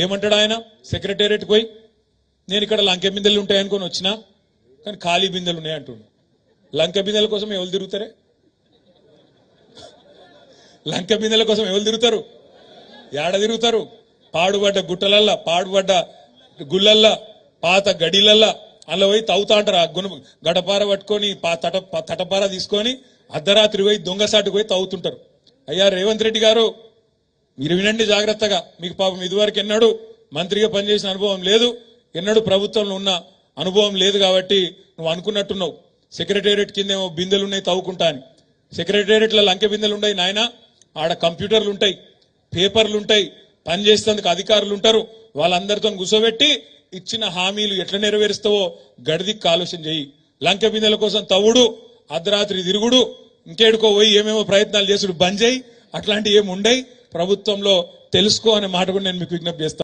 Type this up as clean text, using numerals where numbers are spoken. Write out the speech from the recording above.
ఏమంటాడు ఆయన సెక్రటేరియట్కి పోయి, నేను ఇక్కడ లంకె బిందెలు ఉంటాయనుకొని వచ్చినా కానీ ఖాళీ బిందెలు ఉన్నాయి అంటుండు. లంకె బిందెల కోసం ఎవరు తిరుగుతారే? లంకె బిందెల కోసం ఎవరు తిరుగుతారు? ఏడ తిరుగుతారు? పాడుబడ్డ గుట్టలల్లా, పాడుబడ్డ గుళ్ళల్లా, పాత గడిలల్లా అలా పోయి తవ్వుతా అంటారు. ఆ గడపార పట్టుకొని తటపార తీసుకొని అర్ధరాత్రి పోయి దొంగసాటుకు పోయి తవ్వుతుంటారు. అయ్యా రేవంత్ రెడ్డి గారు, మీరు వినండి జాగ్రత్తగా. మీకు పాపం ఇదివరకు ఎన్నడూ మంత్రిగా పనిచేసిన అనుభవం లేదు, ఎన్నడూ ప్రభుత్వంలో ఉన్న అనుభవం లేదు కాబట్టి నువ్వు అనుకున్నట్టున్నావు సెక్రటేరియట్ కిందేమో బిందెలు ఉన్నాయి తవ్వుకుంటా అని. సెక్రటేరియట్లో లంకె బిందెలు ఉన్నాయి నాయన, ఆడ కంప్యూటర్లు ఉంటాయి, పేపర్లు ఉంటాయి, పనిచేసేందుకు అధికారులు ఉంటారు. వాళ్ళందరితో కూర్చోబెట్టి ఇచ్చిన హామీలు ఎట్లా నెరవేరుస్తావో గడిదికి ఆలోచన చెయ్యి. లంకె బిందెల కోసం తవ్వుడు, అర్ధరాత్రి తిరుగుడు, ఇంకేడుకో పోయి ఏమేమో ప్రయత్నాలు చేసుడు బంద్ చేయి. అట్లాంటివి ఏమి ఉండయి ప్రభుత్వంలో, తెలుసుకో అనే మాట కూడా నేను మీకు విజ్ఞప్తి చేస్తాను.